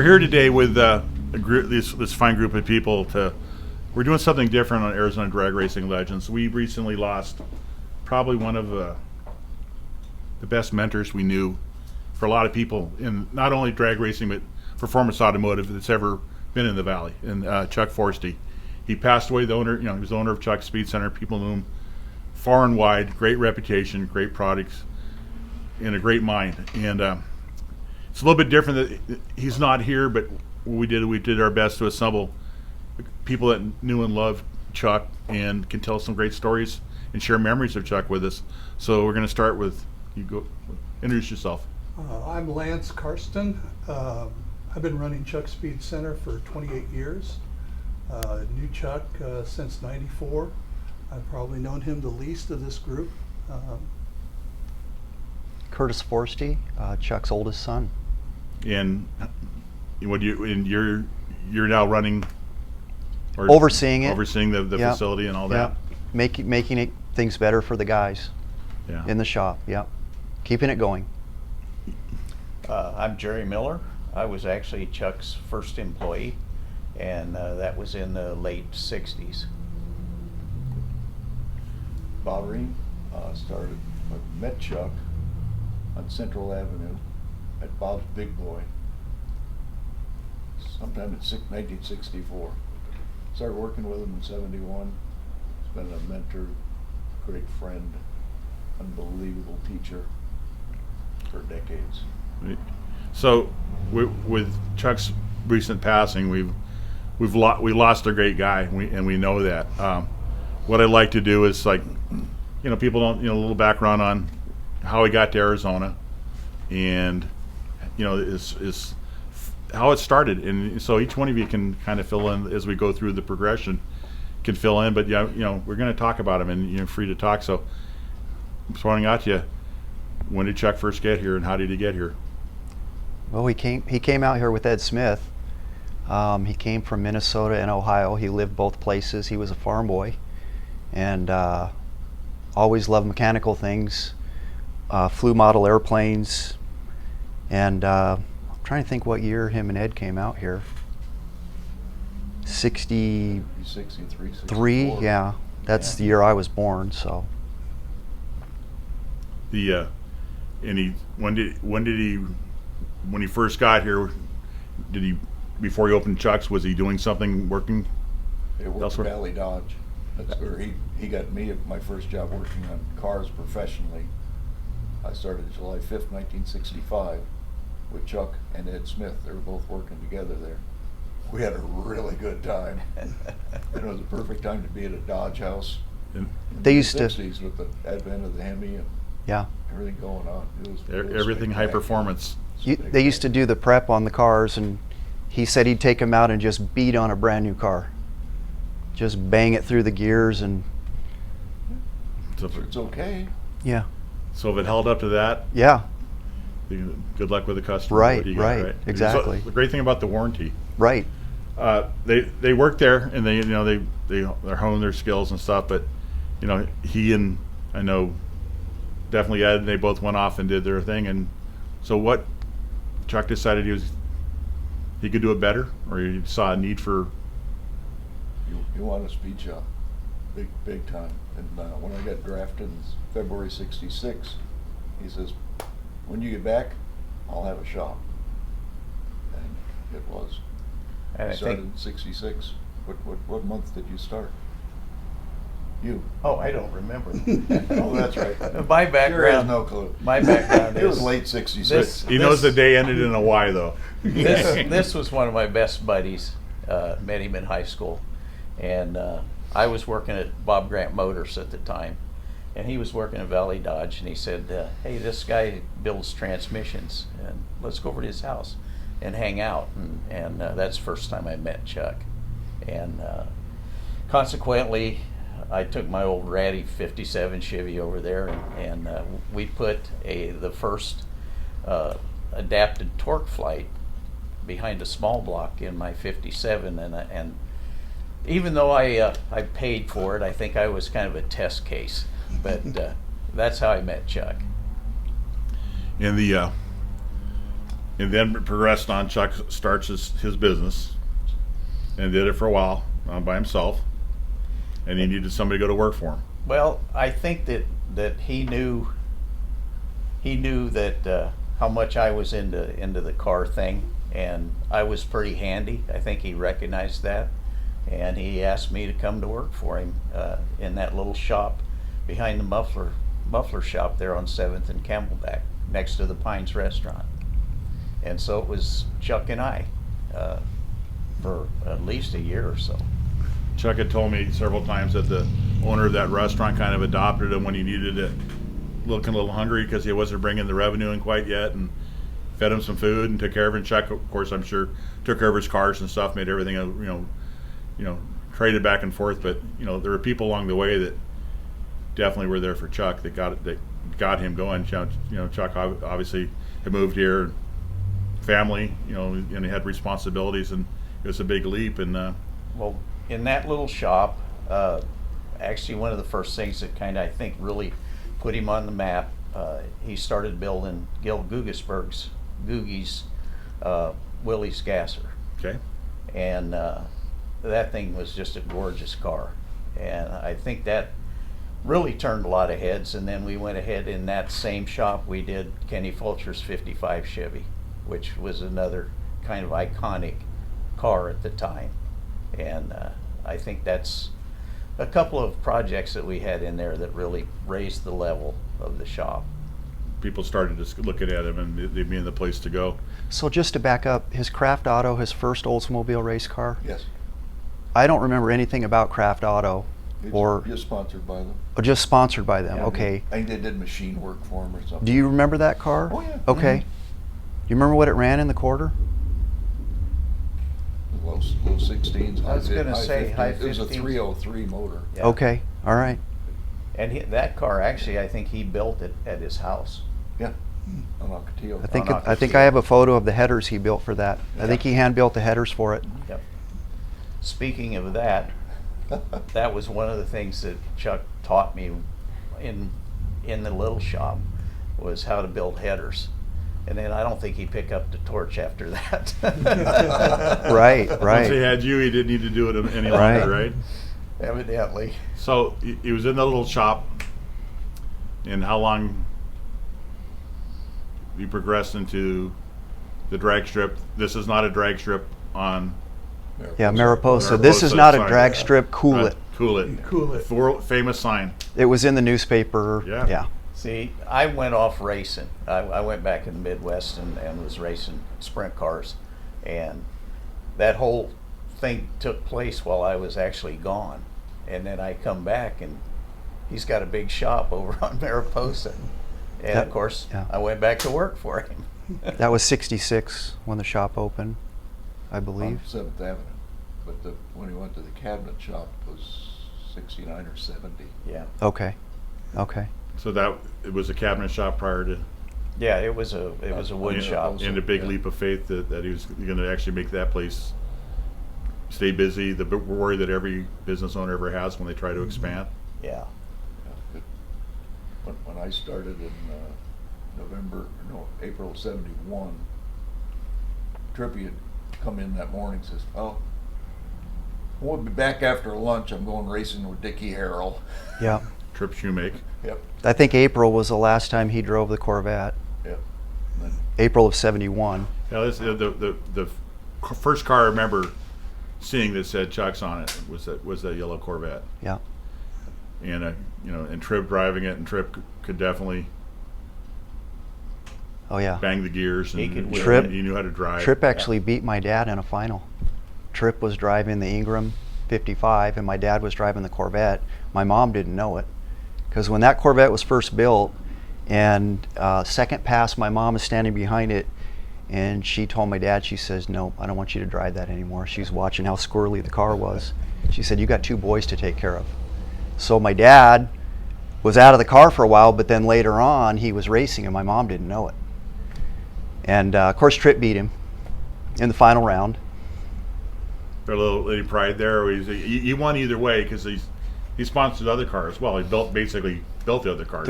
here today with this fine group of people. We're doing something different on Arizona Drag Racing Legends. We recently lost probably one of the best mentors we knew for a lot of people in not only drag racing but performance automotive that's ever been in the Valley. And Chuck Forestie, he passed away. The owner, he was the owner of Chuck Speed Center. People knew him far and wide. Great reputation, great products, and a great mind. And it's a little bit different that he's not here, but we did our best to assemble people that knew and loved Chuck and can tell some great stories and share memories of Chuck with us. So we're going to start with you. Go introduce yourself. I'm Lance Carsten. I've been running Chuck Speed Center for 28 years. Knew Chuck since '94. I've probably known him the least of this group. Kurtis Forstie, Chuck's oldest son. And you're now running or overseeing it, the yep. facility and all Yep. that. Making it things better for the guys in the shop. Yep. Keeping it going. I'm Jerry Miller. I was actually Chuck's first employee, and that was in the late 60s. Bob Ream met Chuck on Central Avenue at Bob's Big Boy sometime in 1964. Started working with him in 71. He's been a mentor, great friend, unbelievable teacher for decades. So with Chuck's recent passing, we lost a great guy, and we know that. What I'd like to do is, people don't, a little background on how he got to Arizona, and is how it started. And so each one of you can kind of fill in as we go through the progression, can fill in. But we're going to talk about him, and you're free to talk. So I'm throwing out to you, when did Chuck first get here, and how did he get here? Well, he came out here with Ed Smith. He came from Minnesota and Ohio. He lived both places. He was a farm boy, and always loved mechanical things. Flew model airplanes, and I'm trying to think what year him and Ed came out here. 63, 64. yeah. That's the year I was born. So. When he first got here, before he opened Chuck's, was he doing something, working It worked at elsewhere? Valley Dodge. That's where he got me at my first job working on cars professionally. I started July 5th, 1965 with Chuck and Ed Smith. They were both working together there. We had a really good time. And it was a perfect time to be at a Dodge house in They the used to- 60s with the advent of the Hemi and everything going on. It was Everything high performance. They used to do the prep on the cars, and he said he'd take them out and just beat on a brand new car. Just bang it through the gears, and It's okay. yeah. So if it held up to that, Yeah, good luck with the customer. Right, What do you got, right, exactly. So the great thing about the warranty, right. they work there, and they hone their skills and stuff. But he and I know definitely Ed, they both went off and did their thing. And so what Chuck decided he could do it better, or he saw a need for. You want a speed shop, big time. And when I got drafted in February '66, he says, "When you get back, I'll have a shop." And it was. And I I started think, in '66. What month did you start? You. I don't remember. Oh, that's right. My Sure has background, no clue. my background It was is late '66. He knows the day ended in a Y, though. this was one of my best buddies. Met him in high school, and I was working at Bob Grant Motors at the time, and he was working at Valley Dodge. And he said, "Hey, this guy builds transmissions, and let's go over to his house and hang out." And that's the first time I met Chuck, and consequently, I took my old ratty '57 Chevy over there, and we put the first adapted torque flight behind a small block in my '57, and even though I paid for it, I think I was kind of a test case. But that's how I met Chuck. And and then progressed on. Chuck starts his business, and did it for a while by himself, and he needed somebody to go to work for him. Well, I think that he knew that how much I was into the car thing, and I was pretty handy. I think he recognized that, and he asked me to come to work for him in that little shop behind the muffler shop there on 7th and Camelback, next to the Pines Restaurant. And so it was Chuck and I for at least a year or so. Chuck had told me several times that the owner of that restaurant kind of adopted him when he needed it, looking a little hungry because he wasn't bringing the revenue in quite yet, and fed him some food and took care of him. Chuck, of course, I'm sure, took care of his cars and stuff, made everything, traded back and forth. But there were people along the way that definitely were there for Chuck that got him going. Chuck obviously had moved here, family, and he had responsibilities, and it was a big leap. And Well, in that little shop, actually one of the first things that kind of, I think, really put him on the map, he started building Gil Googis's Willie's Gasser. okay, And that thing was just a gorgeous car. And I think that really turned a lot of heads. And then we went ahead in that same shop, we did Kenny Fulcher's 55 Chevy, which was another kind of iconic car at the time. And I think that's a couple of projects that we had in there that really raised the level of the shop. people started just looking at him, and they'd be in the place to go. So just to back up, his Kraft Auto, his first Oldsmobile race car, Yes. I don't remember anything about Kraft Auto, It's or just sponsored by them. just sponsored by them. Yeah. Okay. I think they did machine work for them or something. Do you remember that car? Oh, yeah. Okay. Mhm. You remember what it ran in the quarter? Low 16s. I was gonna say high It was a 15s. 303 motor. Yeah. Okay. All right. And that car, actually, I think he built it at his house. Yeah. On Ocotillo. I think I have a photo of the headers he built for that. I think he hand built the headers for it. Yep. Speaking of that, that was one of the things that Chuck taught me in the little shop, was how to build headers. And then I don't think he picked up the torch after that. Right. Once he Right. had you, he didn't need to do it any Right. longer, right? Evidently. So he was in the little shop, and how long he progressed into the drag strip? This is not a drag strip on Yeah, Mariposa. Mariposa, This is not a sorry. drag strip. Cool it. Cool It. Cool It. World famous sign. It was in the newspaper. Yeah. Yeah. See, I went off racing. I went back in the Midwest and was racing sprint cars. And that whole thing took place while I was actually gone. And then I come back, and he's got a big shop over on Mariposa. And That- of course, yeah. I went back to work for him. That was '66 when the shop opened, I believe. On 7th Avenue. But when he went to the cabinet shop, it was 69 or 70. Yeah. Okay. Okay. So it was a cabinet shop prior to, Yeah, it was a wood and- shop. and a big Yeah. leap of faith that he was going to actually make that place stay busy. The worry that every business owner ever has when they try to expand. Yeah. Yeah, when I started in April of 71, Trippy had come in that morning and says, "Oh, we'll be back after lunch. I'm going racing with Dickie Harrell." Yeah. Trip Shoemake. Yep, I think April was the last time he drove the Corvette. yep. And then April of '71. Yeah, this, the first car I remember seeing that said Chuck's on it was that yellow Corvette, Yeah. and and Trip driving it, and Trip could definitely Oh yeah. bang the gears, and He could wheel Trip- it. he knew how to drive. Trip actually beat my dad in a final. Trip was driving the Ingram 55, and my dad was driving the Corvette. My mom didn't know it, because when that Corvette was first built, and second pass, my mom is standing behind it, and she told my dad, she says, "No, I don't want you to drive that anymore." She was watching how squirrely the car was. She said, "You got two boys to take care of." So my dad was out of the car for a while, but then later on he was racing, and my mom didn't know it. And of course, Tripp beat him in the final round. Their little pride there. He won either way because he sponsored other cars as well. He basically built the other cars.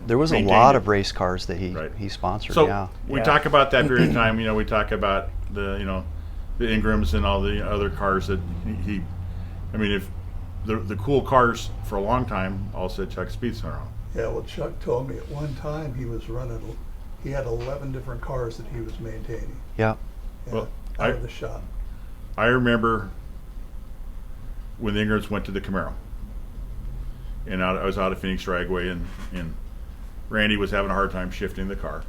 There was a Maintained lot it. of race cars that he Right. he sponsored. So yeah. we Yeah. talk about that period of time. We talk about the the Ingrams and all the other cars that he. I mean, if the cool cars for a long time all said Chuck Speed Center on. Yeah, well, Chuck told me at one time he had 11 different cars that he was maintaining. Yeah. Yeah, Well, out of the shop. I remember when the Ingrams went to the Camaro, and I was out of Phoenix Dragway, and Randy was having a hard time shifting the car,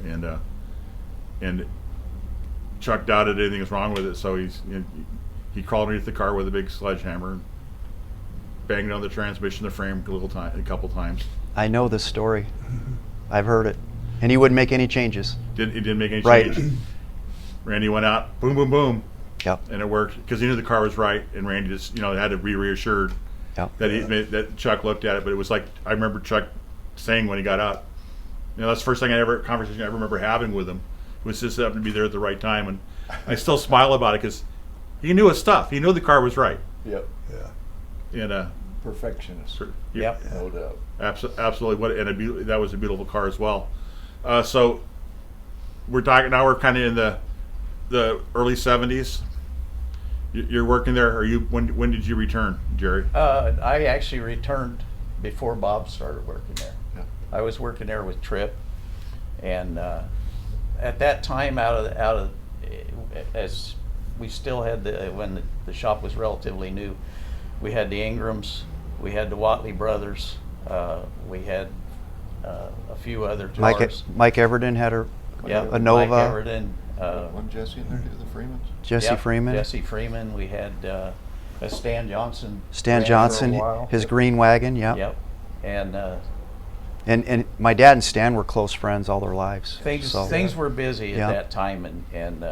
and Chuck doubted anything was wrong with it, so he crawled underneath the car with a big sledgehammer, and banged on the transmission, the frame a couple times. I know this story. I've heard it, and he wouldn't make any changes. He didn't make any Right. change. Randy went out, boom, boom, boom, Yep. and it worked because he knew the car was right, and Randy just had to be reassured Yep. that Chuck looked at it. But it was like I remember Chuck saying when he got up, that's the first conversation I ever remember having with him. It was just happened to be there at the right time, and I still smile about it because he knew his stuff. He knew the car was right, Yep. Yeah. and Perfectionist. Yep. No doubt. absolutely. That was a beautiful car as well. So we're talking now. We're kind of in the early '70s. You're working there. When did you return, Jerry? I actually returned before Bob started working there. Yeah. I was working there with Tripp, and at that time, as we still had when the shop was relatively new, we had the Ingrams, we had the Watley brothers, we had a few other cars. Mike Everton had a Nova. Mike Everton. Wasn't Jesse in there too, the Freemans? Jesse Yep, Freeman. Jesse Freeman. We had Stan Johnson. Stan ran for a Johnson, while. his green wagon. Yeah. Yep. And And my dad and Stan were close friends all their lives. so. things were busy at Yeah. that time, and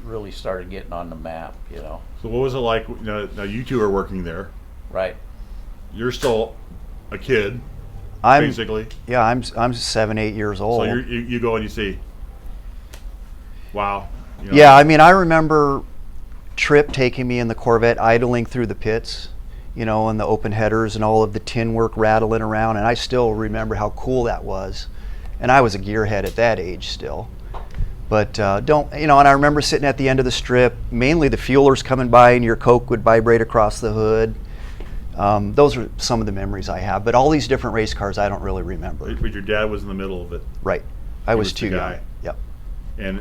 really started getting on the map. So what was it like? Now you two are working there. Right. You're still a kid, I'm basically. yeah. I'm 7, 8 years old. So you go and you see, wow. Yeah, I mean, I remember Tripp taking me in the Corvette, idling through the pits, and the open headers and all of the tin work rattling around, and I still remember how cool that was. And I was a gearhead at that age still. But and I remember sitting at the end of the strip, mainly the fuelers coming by, and your Coke would vibrate across the hood. Those are some of the memories I have. But all these different race cars, I don't really remember. But your dad was in the middle of it. Right. I He was was the too young. guy. Yep. And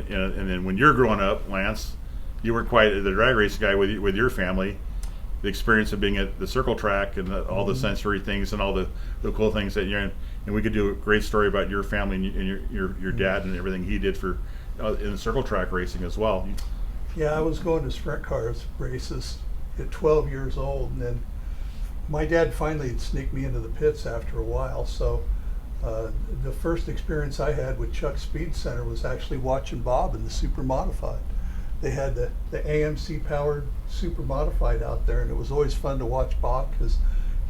then when you're growing up, Lance, you were quite the drag race guy with your family. The experience of being at the circle track and all the sensory things and all the cool things that you're in. And we could do a great story about your family and your dad and everything he did for in the circle track racing as well. Yeah, I was going to sprint cars races at 12 years old, and then my dad finally sneaked me into the pits after a while. So the first experience I had with Chuck Speed Center was actually watching Bob in the Super Modified. They had the AMC powered Super Modified out there, and it was always fun to watch Bob because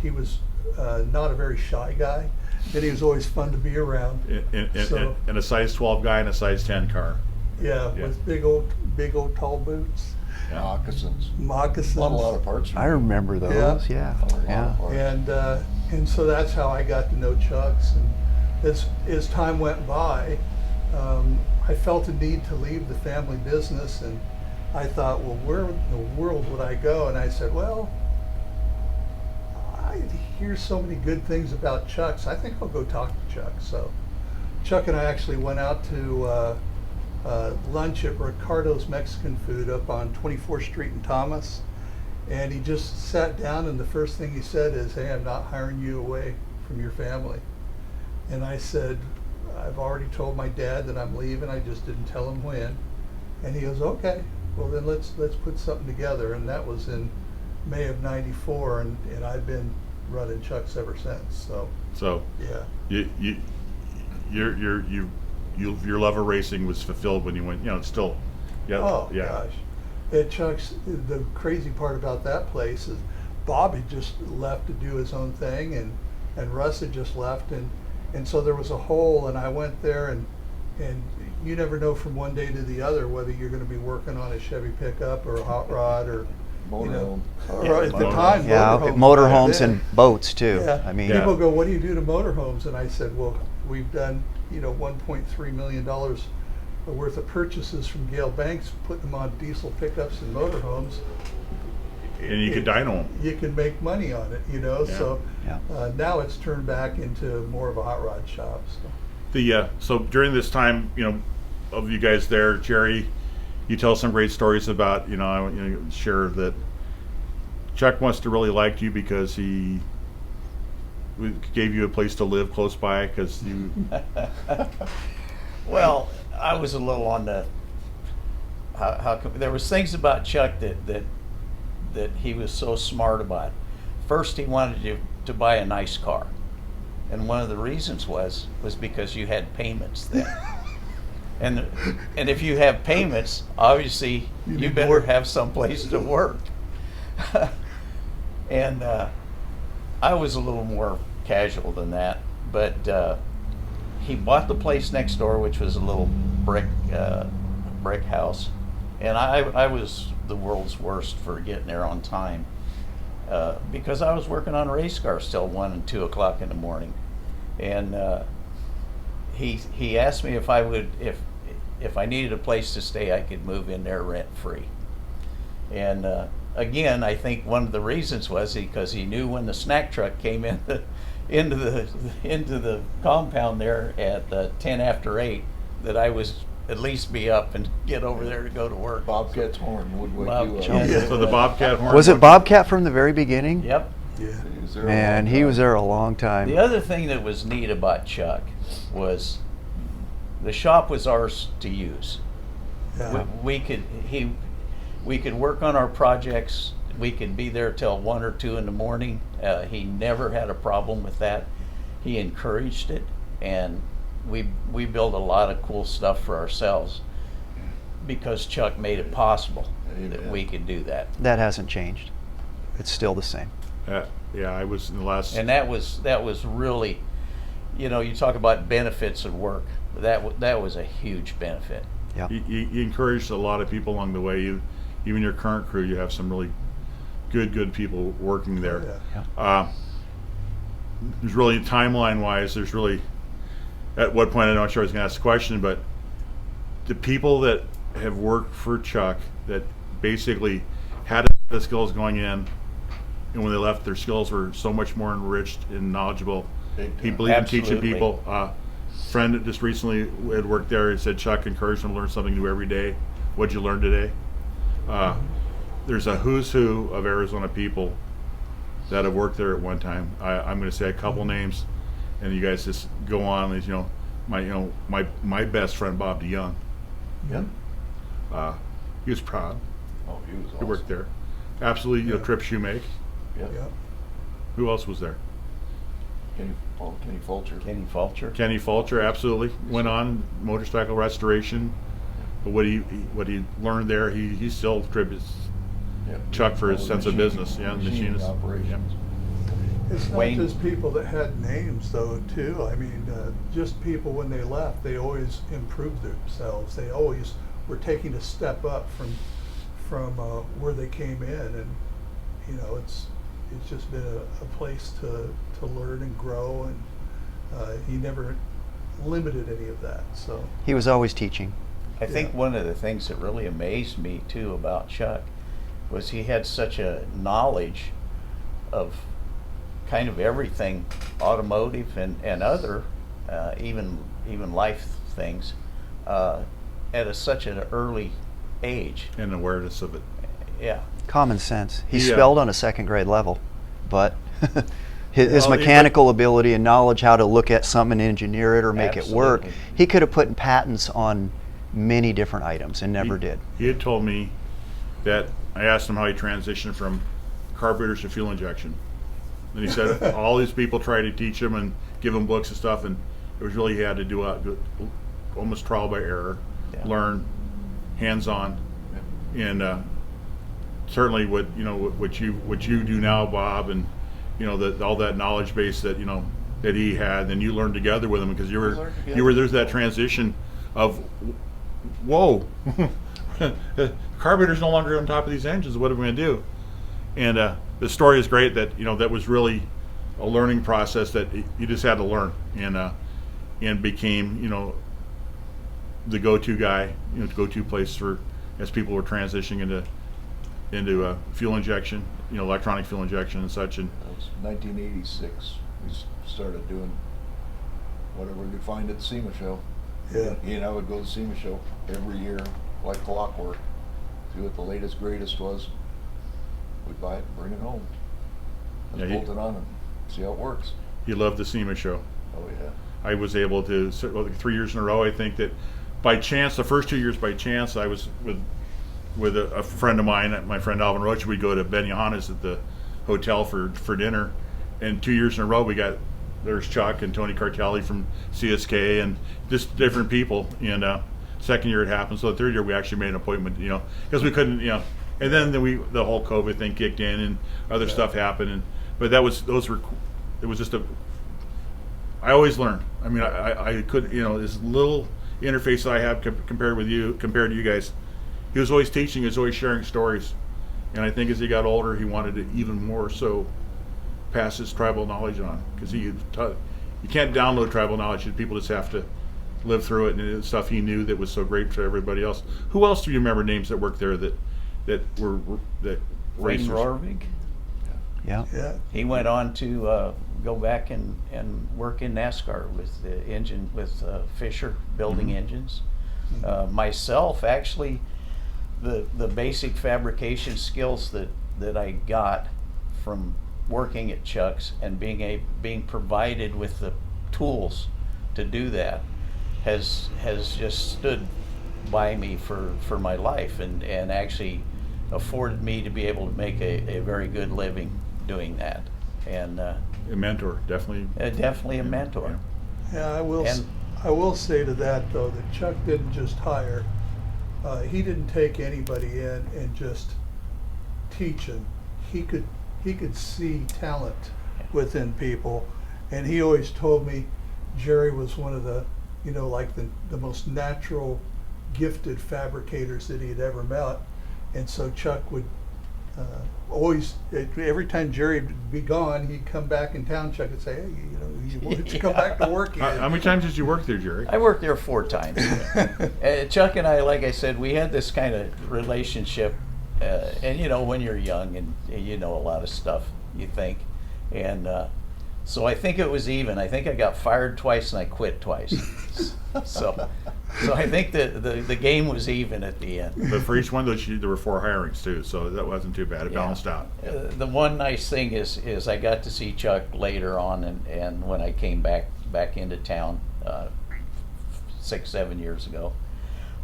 he was not a very shy guy, and he was always fun to be around. And a size 12 guy in a size 10 car. Yeah, Yeah. with big old tall boots, Yeah. Moccasins. moccasins. A lot of parts. I remember those. Yeah. A lot of Yeah. parts. And so that's how I got to know Chuck's. And as time went by, I felt a need to leave the family business, and I thought, well, where in the world would I go? And I said, well, I hear so many good things about Chuck's. I think I'll go talk to Chuck. So Chuck and I actually went out to lunch at Ricardo's Mexican Food up on 24th Street in Thomas. And he just sat down, and the first thing he said is, hey, I'm not hiring you away from your family. And I said, I've already told my dad that I'm leaving. I just didn't tell him when. And he goes, okay, well then let's put something together. And that was in May of '94, and I've been running Chuck's ever since. So yeah. Your love of racing was fulfilled when you went. It's still. Yeah. Oh yeah. gosh. At Chuck's, the crazy part about that place is Bob had just left to do his own thing, and Russ had just left, and so there was a hole, and I went there, and you never know from one day to the other whether you're going to be working on a Chevy pickup or a hot rod or Motorhome. Or at the time, Yeah, motorhomes motorhomes back then. and boats too. Yeah. I mean, Yeah. People go, what do you do to motorhomes? And I said, well, we've done, $1.3 million worth of purchases from Gale Banks, putting them on diesel pickups and motorhomes. And you could dyno them. You can make money on it, so Yeah. now it's turned back into more of a hot rod shop. So. So during this time, of you guys there, Jerry, you tell some great stories about, share that Chuck must have really liked you because he gave you a place to live close by because you. Well, I was a little on the. How come there was things about Chuck that he was so smart about. First, he wanted you to buy a nice car, and one of the reasons was because you had payments then. And if you have payments, obviously you need better more. have some place to work. And I was a little more casual than that, but he bought the place next door, which was a little brick house, and I was the world's worst for getting there on time because I was working on race cars till 1 and 2 o'clock in the morning, and he asked me if I would if I needed a place to stay, I could move in there rent free. And again, I think one of the reasons was because he knew when the snack truck came into the compound there at 10 after 8 that I was at least be up and get over there to go to work. Bobcat's horn would wake you up. Bobcat. So the Bobcat horn. was it Bobcat from the very beginning? Yep. Yeah. He was there a Man, long he time. was there a long time. The other thing that was neat about Chuck was the shop was ours to use. Yeah. We could work on our projects. We could be there till 1 or 2 in the morning. He never had a problem with that. He encouraged it, and we built a lot of cool stuff for ourselves because Chuck made it possible that Amen. we could do that. That hasn't changed. It's still the same. Yeah, I was in the last. And that was really, you talk about benefits of work. That was a huge benefit. Yeah. You encouraged a lot of people along the way. Even your current crew, you have some really good people working there. Yeah. There's really, timeline-wise, there's really, at what point, I'm not sure I was going to ask the question, but the people that have worked for Chuck that basically had the skills going in, and when they left, their skills were so much more enriched and knowledgeable. Big He time. believed in teaching Absolutely. people. Friend that just recently had worked there, he said Chuck encouraged him to learn something new every day. What'd you learn today? There's a who's who of Arizona people that have worked there at one time. I'm going to say a couple names, and you guys just go on. As my best friend Bob DeYoung. Yep. He was proud. Oh, he was awesome. He worked there. Absolutely, Yeah. trips you make. Yep. Yeah. Who else was there? Kenny Fulcher. Kenny Fulcher. Kenny Fulcher, absolutely. Went on motorcycle restoration. But what he learned there, he still attributes Yep. Chuck for his All the sense of machining- business. Yeah, machining machinist. operations. It's not Wayne. just people that had names though too. I mean, just people when they left, they always improved themselves. They always were taking a step up from where they came in, and it's just been a place to learn and grow, and he never limited any of that. So He was always teaching. I think Yeah. one of the things that really amazed me too about Chuck was he had such a knowledge of kind of everything, automotive and other, even life things, at such an early age. And awareness of it. Yeah. Common sense. He Yeah. spelled on a second grade level, but his Well, mechanical ability and knowledge how to look at something and engineer it or make it work, Absolutely. he could have put patents on many different items and never did. He had told me that I asked him how he transitioned from carburetors to fuel injection. And he said all these people tried to teach him and give him books and stuff, and it was really he had to do almost trial by error, Yeah. learn, hands-on, and certainly what you do now, Bob, and all that knowledge base that that he had, and you learned together with him because you were there's that transition of whoa, carburetor's no longer on top of these engines. What are we going to do? And the story is great. That that was really a learning process that you just had to learn, and became the go-to guy, the go-to place for as people were transitioning into fuel injection, electronic fuel injection and such. And That was 1986. We started doing whatever we could find at the SEMA show. Yeah. He and I would go to the SEMA show every year, like clockwork. See what the latest, greatest was. We'd buy it and bring it home. Yeah, Let's bolt it on and see how it works. he loved the SEMA show. Oh yeah. I was able to, 3 years in a row, I think that by chance, the first 2 years by chance, I was with a friend of mine, my friend Alvin Roach. We'd go to Benihana's at the hotel for dinner, and 2 years in a row there's Chuck and Tony Cartelli from CSK and just different people. And second year it happened, so the third year we actually made an appointment, because we couldn't, and then the whole COVID thing kicked in and other stuff happened, but it was just I always learn. I mean, I could, this little interface that I have compared to you guys. He was always teaching. He was always sharing stories, and I think as he got older, he wanted to even more so pass his tribal knowledge on, because you can't download tribal knowledge. People just have to live through it, and it's stuff he knew that was so great for everybody else. Who else do you remember names that worked there that were Wayne racers? Rorvig. Yeah. Yeah. He went on to go back and work in NASCAR with the engine, with Fisher building engines. Myself, actually, the basic fabrication skills that I got from working at Chuck's and being provided with the tools to do that has just stood by me for my life, and actually afforded me to be able to make a very good living doing that. And A mentor, definitely. definitely a mentor. Yeah, And- I will say to that though, that Chuck didn't just hire. He didn't take anybody in and just teach them. He could see talent within people, and he always told me Jerry was one of the like the most natural, gifted fabricators that he had ever met. And so Chuck would always, every time Jerry would be gone, he'd come back in town. Chuck would say, "Hey, you want to come back to work again?" How many times did you work there, Jerry? I worked there 4 times. Chuck and I, like I said, we had this kind of relationship, and when you're young and you know a lot of stuff, you think, and so I think it was even. I think I got fired twice and I quit twice. so I think the game was even at the end. But for each one of those, there were 4 hirings too, so that wasn't too bad. It balanced out. The one nice thing is I got to see Chuck later on, and when I came back into town 6-7 years ago,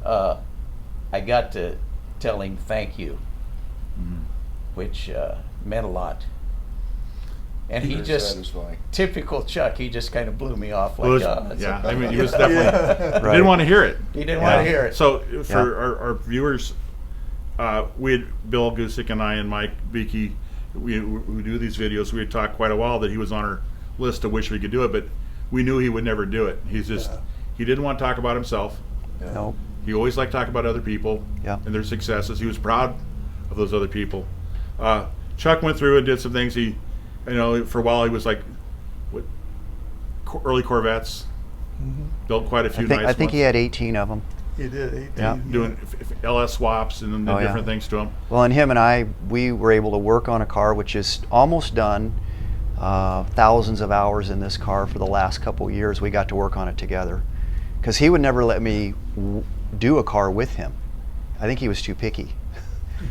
I got to tell him thank you, which meant a lot. And he Very just, satisfying. typical Chuck, he just kind of blew me off like, Yeah, I mean, he was definitely Yeah. didn't want to hear it. he didn't want to hear it. So for our viewers, we had Bill Gusick and I and Mike Beakey, who do these videos. We had talked quite a while that he was on our list of wish we could do it, but we knew he would never do it. He's just he didn't want to talk about himself. Yeah. Nope. He always liked to talk about other people Yeah. and their successes. He was proud of those other people. Chuck went through and did some things. He, for a while he was like, early Corvettes. Built quite a few nice ones. I think he had 18 of them. He did 18. Yeah. Doing LS swaps and then Oh, yeah. different things to him. Well, and him and I, we were able to work on a car which is almost done. Thousands of hours in this car for the last couple of years. We got to work on it together, because he would never let me do a car with him. I think he was too picky.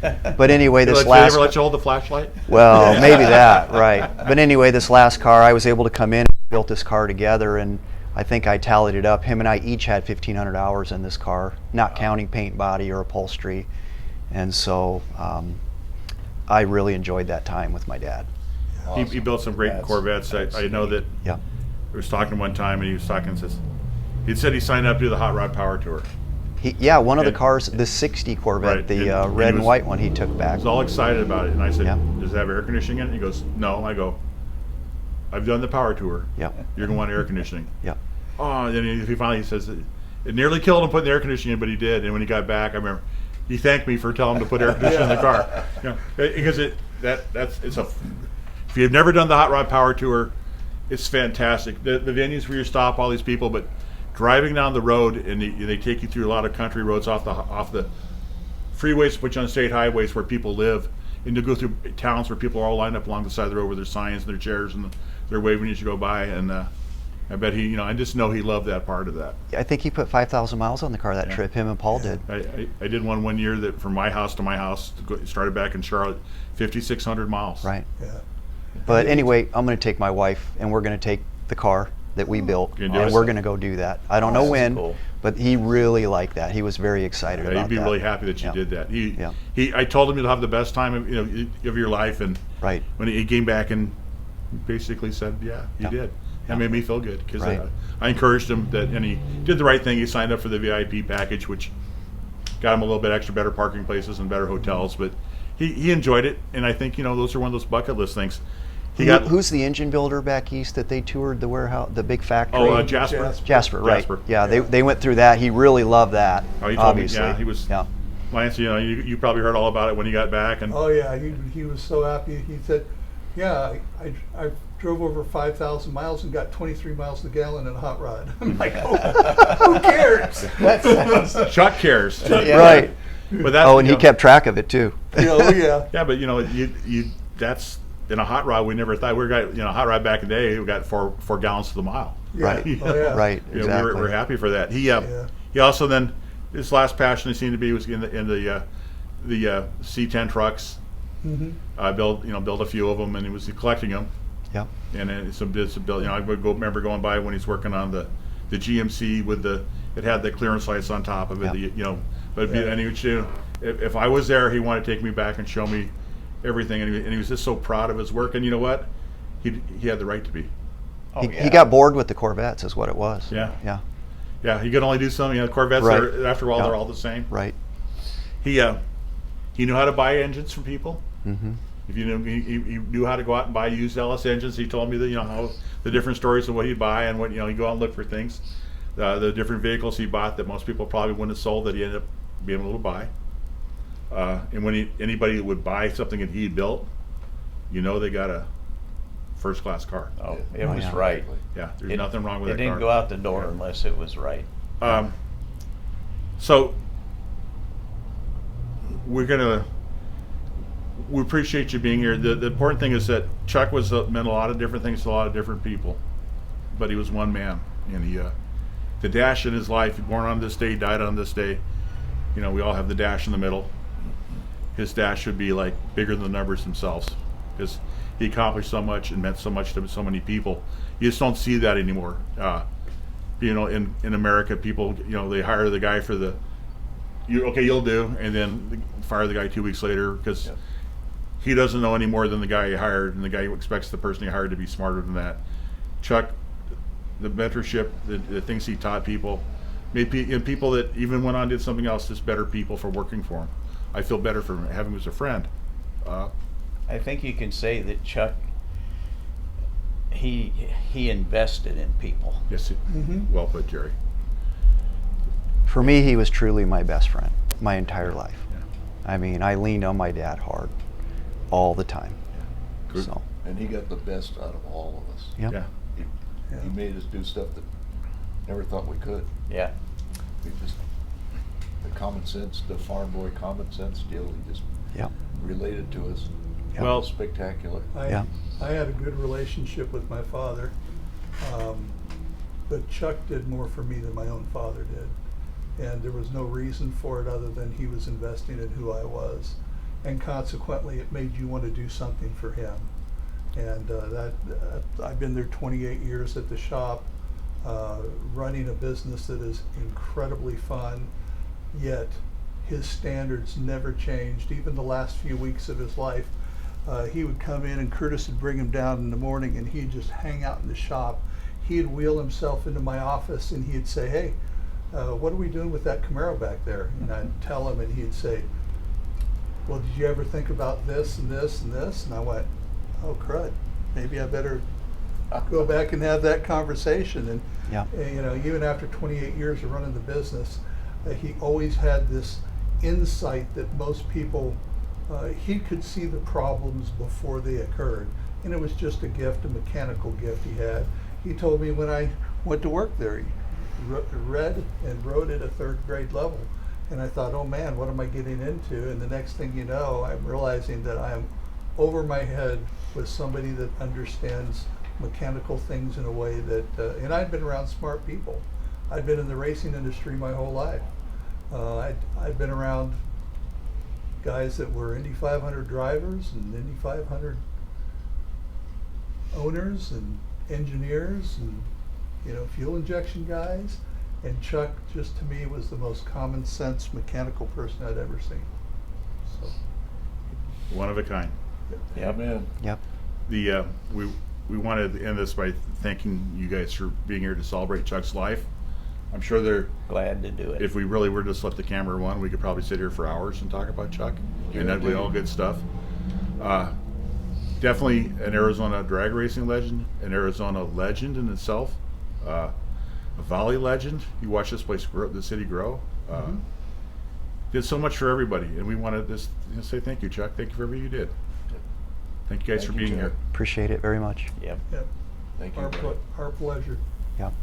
But anyway, this Did he last ever let you hold the flashlight? well, maybe that, right. But anyway, this last car, I was able to come in and built this car together, and I think I tallied it up. Him and I each had 1,500 hours in this car, not counting paint, body, or upholstery. And so I really enjoyed that time with my dad. He built some great That's- Corvettes. that's I know that Yeah. we was talking one time, and he was talking, he said he signed up to do the Hot Rod Power Tour. One of the And- cars, the 60 Corvette, Right, the and he red and was- white one he took I back. was all excited about it, and I said, Yeah. "Does it have air conditioning in it?" He goes, "No." I go, "I've done the power tour. Yeah. You're gonna want air conditioning." Yeah. Oh, and then he finally says it nearly killed him putting the air conditioning in, but he did. And when he got back, I remember he thanked me for telling him to put air conditioning in the car. Yeah, because it's a. If you've never done the Hot Rod Power Tour, it's fantastic. The venues where you stop all these people, but driving down the road and they take you through a lot of country roads off the freeways, put you on state highways where people live, and to go through towns where people are all lined up along the side of the road with their signs and their chairs and they're waving as you go by. And I bet he, I just know he loved that part of that. I think he put 5,000 miles on the car that Yeah. trip. Him and Paul did. I did one year that from my house to my house, started back in Charlotte, 5,600 miles. Right. Yeah. But anyway, I'm going to take my wife, and we're going to take the car that we built, Gonna do and it. we're going to go do that. I don't know That's when, cool. but he really liked that. He was very excited Yeah, about he'd be that. really happy that you Yeah. did that. Yeah. I told him you'll have the best time of your life, and Right. when he came back and basically said, "Yeah, you Yeah. did." That Yeah. made me feel good because Right. I encouraged him and he did the right thing. He signed up for the VIP package, which got him a little bit extra better parking places and better hotels. But he enjoyed it, and I think those are one of those bucket list things. Who's the engine builder back east that they toured the warehouse, the big factory? Jasper. Jasper, right? Jasper. Yeah, they went through that. He really loved that. Oh, he told obviously. me, yeah, he was. Yeah. Lance, you probably heard all about it when he got back, and Oh yeah, he was so happy. He said, "Yeah, I drove over 5,000 miles and got 23 miles a gallon in a hot rod." I'm like, oh, who cares? Chuck cares. Yeah. Right. But that, Oh, and he kept track of it too. Oh yeah. Yeah, but you that's in a hot rod. We never thought we got hot rod back in the day. We got four gallons to the mile. Yeah. Right. Oh, yeah. Right. You know, Exactly. we're happy for that. He Yeah. he also then his last passion he seemed to be was in the C10 trucks. Mm-hmm. Build a few of them, and he was collecting them. Yep. And then did some build. I would remember going by when he's working on the GMC with it had the clearance lights on top of it. Yep. But Yeah. and he would if I was there, he wanted to take me back and show me everything, and he was just so proud of his work. And you know what? He had the right to be. Oh, He got bored with the Corvettes, is what it was. Yeah. Yeah. Yeah, he could only do some. Corvettes Right. after a while Yeah. they're all the same. Right. He knew how to buy engines from people. Mm-hmm. If he knew how to go out and buy used LS engines. He told me that how the different stories of what he'd buy and what he'd go out and look for things, the different vehicles he bought that most people probably wouldn't have sold that he ended up being able to buy. And when anybody would buy something that he built, they got a first class car. Oh, it Oh, was yeah. right. Yeah, there's nothing wrong with It that didn't car. go out the door unless it was right. So we appreciate you being here. The important thing is that Chuck meant a lot of different things to a lot of different people, but he was one man, and the dash in his life. Born on this day, died on this day. We all have the dash in the middle. His dash should be like bigger than the numbers themselves, because he accomplished so much and meant so much to so many people. You just don't see that anymore. In America, people, they hire the guy for you'll do, and then fire the guy 2 weeks later because he doesn't know any more than the guy he hired, and the guy expects the person he hired to be smarter than that. Chuck, the mentorship, the things he taught people, made people that even went on and did something else, just better people for working for him. I feel better for having him as a friend. I think you can say that Chuck, he invested in people. Yes, Mm-hmm. well put, Jerry. For me, he was truly my best friend my entire life. Yeah. I mean, I leaned on my dad hard all the time. Good. So, And he got the best out of all of us. yep. Yeah. He made us do stuff that never thought we could. Yeah. We just, the common sense, the farm boy common sense deal, he just Yep. related to us. Yep. Well, It was spectacular. Yeah. I had a good relationship with my father, but Chuck did more for me than my own father did. And there was no reason for it other than he was investing in who I was. And consequently, it made you want to do something for him. And I've been there 28 years at the shop, running a business that is incredibly fun, yet his standards never changed. Even the last few weeks of his life, he would come in and Kurtis would bring him down in the morning and he'd just hang out in the shop. He'd wheel himself into my office and he'd say, "Hey, what are we doing with that Camaro back there?" And I'd tell him and he'd say, "Well, did you ever think about this and this and this?" And I went, "Oh, crud, maybe I better go back and have that conversation." And Yeah. even after 28 years of running the business, he always had this insight that most people he could see the problems before they occurred. And it was just a gift, a mechanical gift he had. He told me when I went to work there, he read and wrote at a 3rd grade level. And I thought, oh man, what am I getting into? And the next thing you know, I'm realizing that I'm over my head with somebody that understands mechanical things in a way that, and I'd been around smart people. I'd been in the racing industry my whole life. I'd been around guys that were Indy 500 drivers and Indy 500 owners and engineers and, you know, fuel injection guys. And Chuck, just to me, was the most common sense mechanical person I'd ever seen. So, One of a kind. Yep. Amen. Yep. The we wanted to end this by thanking you guys for being here to celebrate Chuck's life. I'm sure there, Glad to do it. if we really were to just let the camera run, we could probably sit here for hours and talk about Chuck, and that'd be all good stuff. Definitely an Arizona drag racing legend, an Arizona legend in itself, a Valley legend. You watch this place grow, the city grow. Did so much for everybody, and we wanted to say thank you, Chuck. Thank you for everything you did. Thank you guys Thank for you, being Chuck. here. Appreciate it very much. Yep. yep. Thank you. Brad. Our pleasure. Yep.